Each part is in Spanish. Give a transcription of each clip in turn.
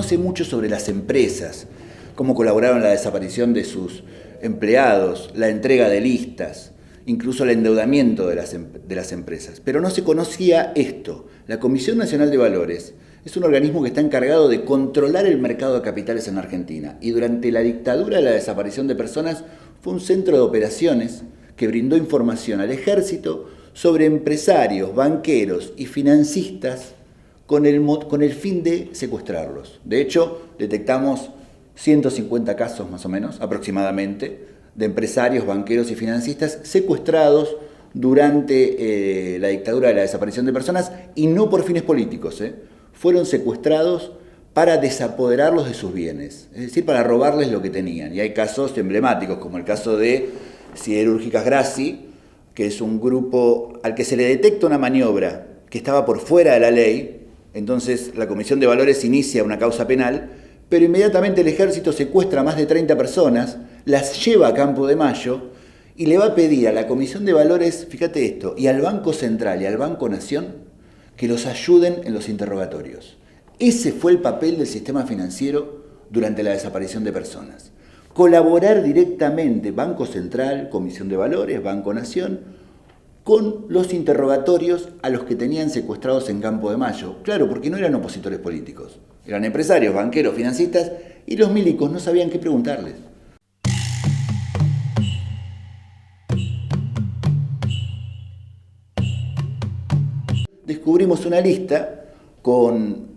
conoce mucho sobre las empresas, cómo colaboraron en la desaparición de sus empleados, la entrega de listas, incluso el endeudamiento de las empresas. Pero no se conocía esto. La Comisión Nacional de Valores es un organismo que está encargado de controlar el mercado de capitales en Argentina, y durante la dictadura de la desaparición de personas fue un centro de operaciones que brindó información al ejército sobre empresarios, banqueros y financistas con el fin de secuestrarlos. De hecho, detectamos 150 casos más o menos, aproximadamente, de empresarios, banqueros y financistas secuestrados durante la dictadura de la desaparición de personas, y no por fines políticos, fueron secuestrados para desapoderarlos de sus bienes, es decir, para robarles lo que tenían. Y hay casos emblemáticos, como el caso de Siderúrgicas Grassi, que es un grupo al que se le detecta una maniobra que estaba por fuera de la ley. Entonces la Comisión de Valores inicia una causa penal, pero inmediatamente el ejército secuestra a más de 30 personas, las lleva a Campo de Mayo y le va a pedir a la Comisión de Valores, fíjate esto, y al Banco Central y al Banco Nación que los ayuden en los interrogatorios. Ese fue el papel del sistema financiero durante la desaparición de personas. Colaborar directamente Banco Central, Comisión de Valores, Banco Nación, con los interrogatorios a los que tenían secuestrados en Campo de Mayo. Claro, porque no eran opositores políticos, eran empresarios, banqueros, financistas, y los milicos no sabían qué preguntarles. Descubrimos una lista con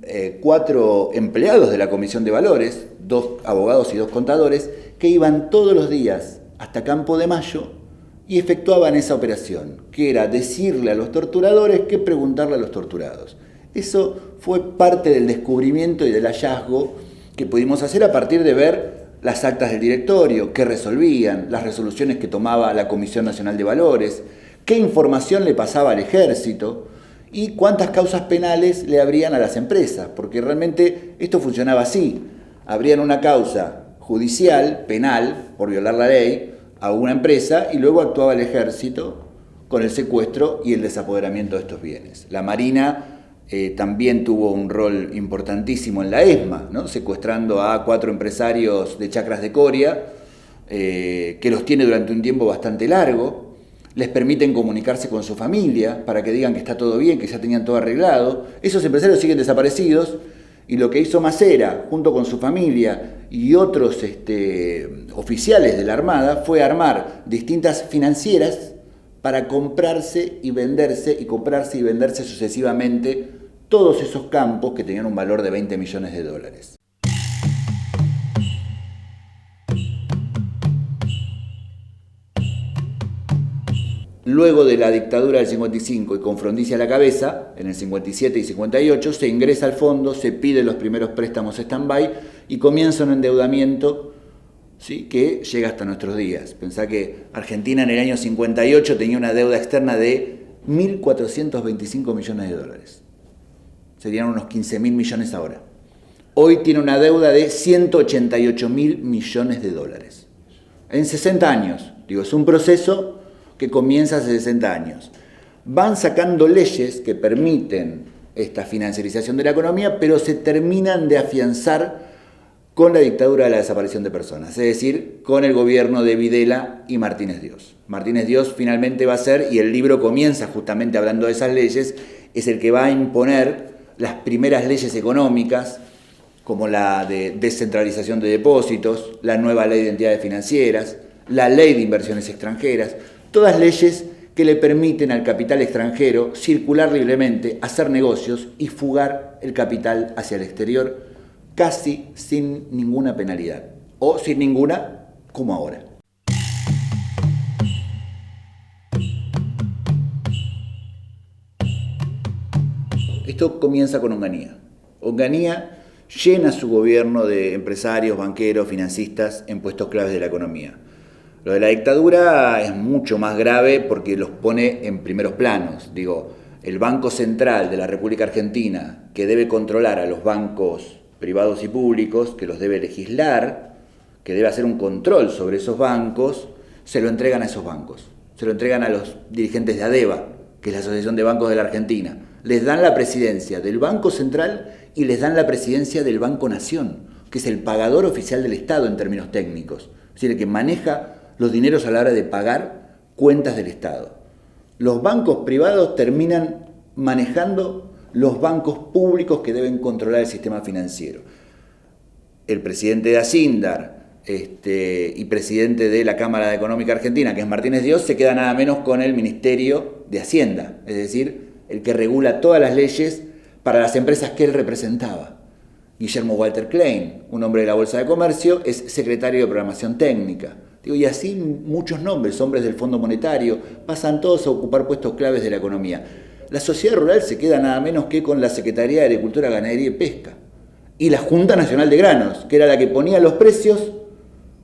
4 empleados de la Comisión de Valores, 2 abogados y 2 contadores, que iban todos los días hasta Campo de Mayo y efectuaban esa operación, que era decirle a los torturadores qué preguntarle a los torturados. Eso fue parte del descubrimiento y del hallazgo que pudimos hacer a partir de ver las actas del directorio, qué resolvían, las resoluciones que tomaba la Comisión Nacional de Valores, qué información le pasaba al ejército y cuántas causas penales le abrían a las empresas, porque realmente esto funcionaba así. Abrían una causa judicial, penal, por violar la ley, a una empresa, y luego actuaba el ejército con el secuestro y el desapoderamiento de estos bienes. La Marina también tuvo un rol importantísimo en la ESMA, ¿no? Secuestrando a 4 empresarios de Chacras de Coria, que los tiene durante un tiempo bastante largo. Les permiten comunicarse con su familia para que digan que está todo bien, que ya tenían todo arreglado. Esos empresarios siguen desaparecidos, y lo que hizo Macera, junto con su familia y otros oficiales de la Armada, fue armar distintas financieras para comprarse y venderse sucesivamente todos esos campos que tenían un valor de 20 millones de dólares. Luego de la dictadura del 55 y con Frondizi a la cabeza, en el 57 y 58, se ingresa al fondo, se piden los primeros préstamos stand-by y comienza un endeudamiento, ¿sí?, que llega hasta nuestros días. Pensá que Argentina en el año 58 tenía una deuda externa de 1.425 millones de dólares. Serían unos 15.000 millones ahora. Hoy tiene una deuda de 188.000 millones de dólares. En 60 años. Digo, es un proceso que comienza hace 60 años. Van sacando leyes que permiten esta financiarización de la economía, pero se terminan de afianzar con la dictadura de la desaparición de personas, es decir, con el gobierno de Videla y Martínez Dios. Martínez Dios finalmente va a ser, y el libro comienza justamente hablando de esas leyes, es el que va a imponer las primeras leyes económicas, como la de descentralización de depósitos, la nueva ley de entidades financieras, la ley de inversiones extranjeras, todas leyes que le permiten al capital extranjero circular libremente, hacer negocios y fugar el capital hacia el exterior casi sin ninguna penalidad, o sin ninguna como ahora. Esto comienza con Onganía. Onganía llena su gobierno de empresarios, banqueros, financistas en puestos claves de la economía. Lo de la dictadura es mucho más grave porque los pone en primeros planos. Digo, el Banco Central de la República Argentina, que debe controlar a los bancos privados y públicos, que los debe legislar, que debe hacer un control sobre esos bancos, se lo entregan a esos bancos. Se lo entregan a los dirigentes de ADEBA, que es la Asociación de Bancos de la Argentina. Les dan la presidencia del Banco Central y les dan la presidencia del Banco Nación, que es el pagador oficial del Estado en términos técnicos, es decir, el que maneja los dineros a la hora de pagar cuentas del Estado. Los bancos privados terminan manejando los bancos públicos que deben controlar el sistema financiero. El presidente de Asindar y presidente de la Cámara Económica Argentina, que es Martínez Dios, se queda nada menos con el Ministerio de Hacienda, es decir, el que regula todas las leyes para las empresas que él representaba. Guillermo Walter Klein, un hombre de la Bolsa de Comercio, es secretario de Programación Técnica. Y así muchos nombres, hombres del Fondo Monetario, pasan todos a ocupar puestos claves de la economía. La sociedad rural se queda nada menos que con la Secretaría de Agricultura, Ganadería y Pesca. Y la Junta Nacional de Granos, que era la que ponía los precios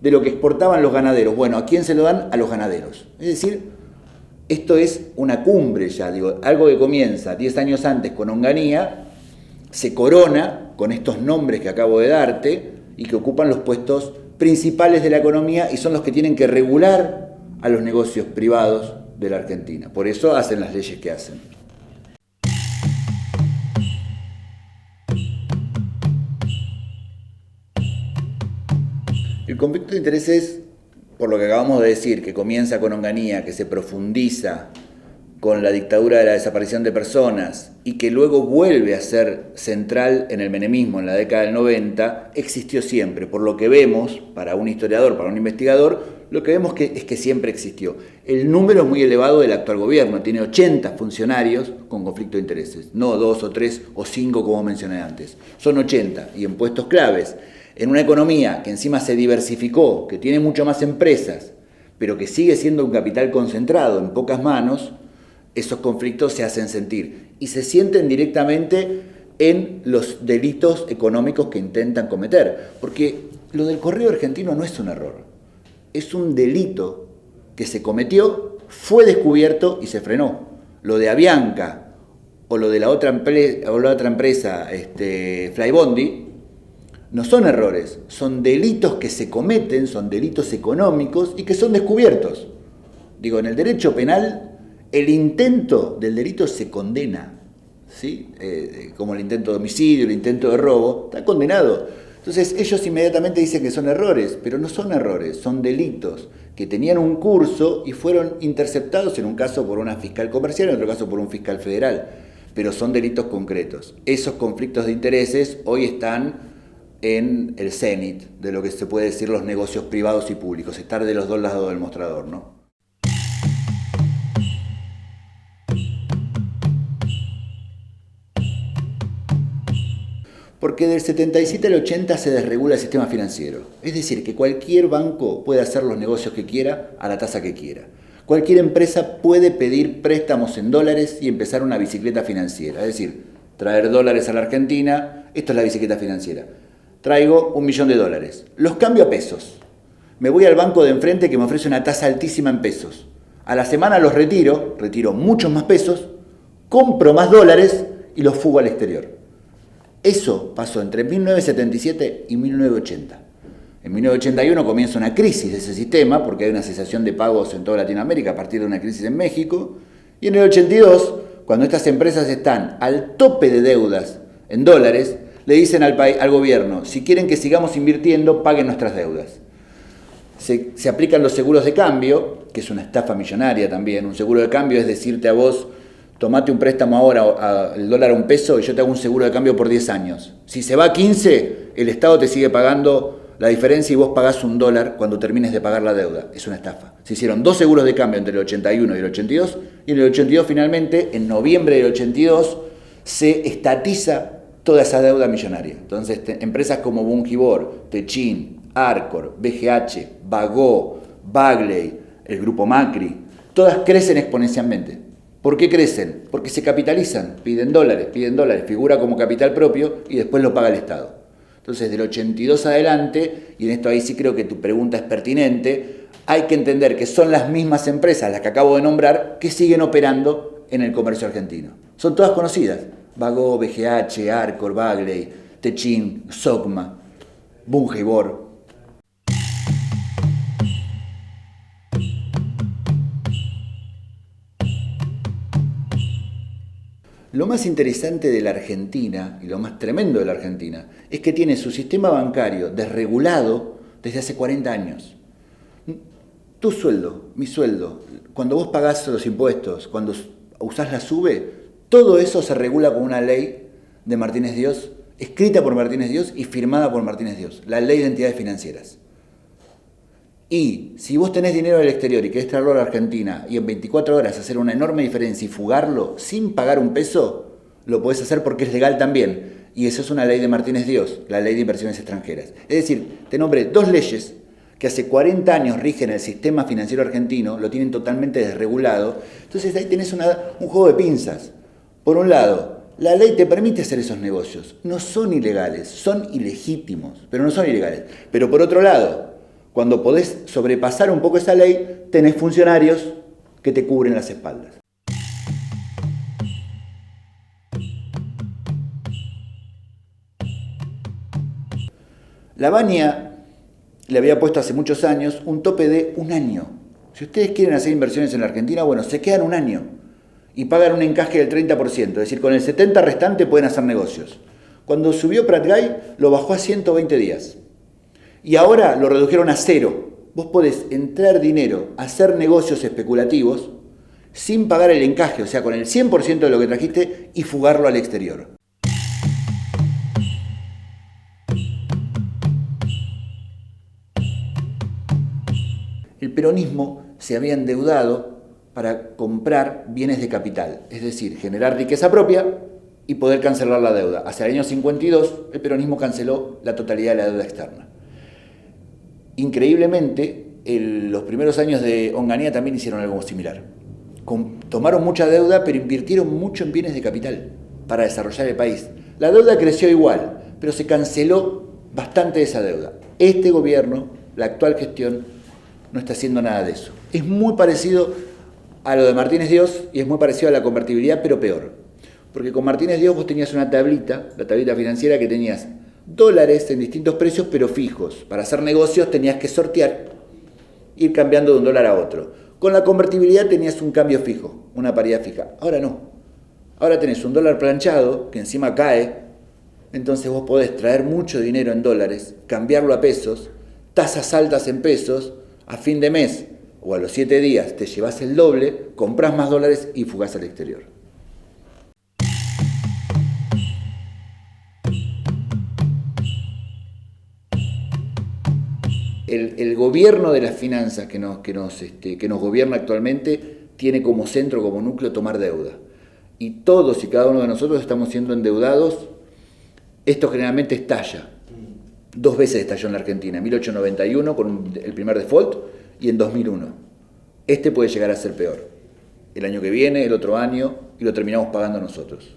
de lo que exportaban los ganaderos. Bueno, ¿a quién se lo dan? A los ganaderos. Es decir, esto es una cumbre ya, algo que comienza 10 años antes con Onganía, se corona con estos nombres que acabo de darte y que ocupan los puestos principales de la economía y son los que tienen que regular a los negocios privados de la Argentina. Por eso hacen las leyes que hacen. El conflicto de intereses, por lo que acabamos de decir, que comienza con Onganía, que se profundiza con la dictadura de la desaparición de personas y que luego vuelve a ser central en el menemismo en la década del 90, existió siempre. Por lo que vemos, para un historiador, para un investigador, lo que vemos es que siempre existió. El número es muy elevado del actual gobierno, tiene 80 funcionarios con conflicto de intereses, no 2 o 3 o 5 como mencioné antes, son 80 y en puestos claves. En una economía que encima se diversificó, que tiene mucho más empresas, pero que sigue siendo un capital concentrado en pocas manos, esos conflictos se hacen sentir y se sienten directamente en los delitos económicos que intentan cometer. Porque lo del Correo Argentino no es un error, es un delito que se cometió, fue descubierto y se frenó. Lo de Avianca o lo de la otra empresa, Flybondi, no son errores, son delitos que se cometen, son delitos económicos y que son descubiertos. En el derecho penal, el intento del delito se condena, ¿sí? Como el intento de homicidio, el intento de robo, está condenado. Entonces ellos inmediatamente dicen que son errores, pero no son errores, son delitos que tenían un curso y fueron interceptados en un caso por una fiscal comercial, en otro caso por un fiscal federal, pero son delitos concretos. Esos conflictos de intereses hoy están en el cenit de lo que se puede decir los negocios privados y públicos, estar de los dos lados del mostrador, ¿no? Porque del 77 al 80 se desregula el sistema financiero. Es decir, que cualquier banco puede hacer los negocios que quiera a la tasa que quiera. Cualquier empresa puede pedir préstamos en dólares y empezar una bicicleta financiera. Es decir, traer dólares a la Argentina, esto es la bicicleta financiera. Traigo $1.000.000, los cambio a pesos. Me voy al banco de enfrente que me ofrece una tasa altísima en pesos. A la semana los retiro muchos más pesos, compro más dólares y los fugo al exterior. Eso pasó entre 1977 y 1980. En 1981 comienza una crisis de ese sistema porque hay una cesación de pagos en toda Latinoamérica a partir de una crisis en México. Y en el 82, cuando estas empresas están al tope de deudas en dólares, le dicen al gobierno, si quieren que sigamos invirtiendo, paguen nuestras deudas. Se aplican los seguros de cambio, que es una estafa millonaria también. Un seguro de cambio es decirte a vos, tomate un préstamo ahora, el dólar a $1 y yo te hago un seguro de cambio por 10 años. Si se va a 15, el Estado te sigue pagando la diferencia y vos pagás $1 cuando termines de pagar la deuda. Es una estafa. Se hicieron 2 seguros de cambio entre el 81 y el 82, y en el 82 finalmente, en noviembre del 82, se estatiza toda esa deuda millonaria. Entonces, empresas como Bungibor, Techin, Arcor, BGH, Bagó, Bagley, el Grupo Macri, todas crecen exponencialmente. ¿Por qué crecen? Porque se capitalizan, piden dólares, figura como capital propio y después lo paga el Estado. Entonces, del 82 adelante, y en esto ahí sí creo que tu pregunta es pertinente, hay que entender que son las mismas empresas, las que acabo de nombrar, que siguen operando en el comercio argentino. Son todas conocidas. Bagó, BGH, Arcor, Bagley, Techin, Sogma, Bungibor. Lo más interesante de la Argentina, y lo más tremendo de la Argentina, es que tiene su sistema bancario desregulado desde hace 40 años. Tu sueldo, mi sueldo, cuando vos pagás los impuestos, cuando usás la SUBE, todo eso se regula con una ley de Martínez Dios, escrita por Martínez Dios y firmada por Martínez Dios, la Ley de Entidades Financieras. Y si vos tenés dinero del exterior y querés traerlo a la Argentina y en 24 horas hacer una enorme diferencia y fugarlo sin pagar un peso, lo podés hacer porque es legal también. Y eso es una ley de Martínez Dios, la Ley de Inversiones Extranjeras. Es decir, te nombré dos leyes que hace 40 años rigen el sistema financiero argentino, lo tienen totalmente desregulado. Entonces ahí tenés un juego de pinzas. Por un lado, la ley te permite hacer esos negocios. No son ilegales, son ilegítimos, pero no son ilegales. Pero por otro lado, cuando podés sobrepasar un poco esa ley, tenés funcionarios que te cubren las espaldas. La Baña le había puesto hace muchos años un tope de un año. Si ustedes quieren hacer inversiones en la Argentina, bueno, se quedan un año y pagan un encaje del 30%, es decir, con el 70% restante pueden hacer negocios. Cuando subió Pratgay, lo bajó a 120 días. Y ahora lo redujeron a 0. Vos podés entrar dinero, hacer negocios especulativos, sin pagar el encaje, o sea, con el 100% de lo que trajiste y fugarlo al exterior. El peronismo se había endeudado para comprar bienes de capital, es decir, generar riqueza propia y poder cancelar la deuda. Hacia el año 52, el peronismo canceló la totalidad de la deuda externa. Increíblemente, los primeros años de Onganía también hicieron algo similar. Tomaron mucha deuda, pero invirtieron mucho en bienes de capital para desarrollar el país. La deuda creció igual, pero se canceló bastante de esa deuda. Este gobierno, la actual gestión, no está haciendo nada de eso. Es muy parecido a lo de Martínez Dios y es muy parecido a la convertibilidad, pero peor. Porque con Martínez Dios vos tenías una tablita, la tablita financiera, que tenías dólares en distintos precios, pero fijos. Para hacer negocios tenías que sortear, ir cambiando de un dólar a otro. Con la convertibilidad tenías un cambio fijo, una paridad fija. Ahora no. Ahora tenés un dólar planchado, que encima cae, entonces vos podés traer mucho dinero en dólares, cambiarlo a pesos, tasas altas en pesos, a fin de mes o a los 7 días te llevas el doble, compras más dólares y fugás al exterior. El gobierno de las finanzas que nos gobierna actualmente tiene como centro, como núcleo, tomar deuda. Y todos y cada uno de nosotros estamos siendo endeudados. Esto generalmente estalla. 2 veces estalló en la Argentina, en 1891 con el primer default y en 2001. Este puede llegar a ser peor. El año que viene, el otro año, y lo terminamos pagando nosotros.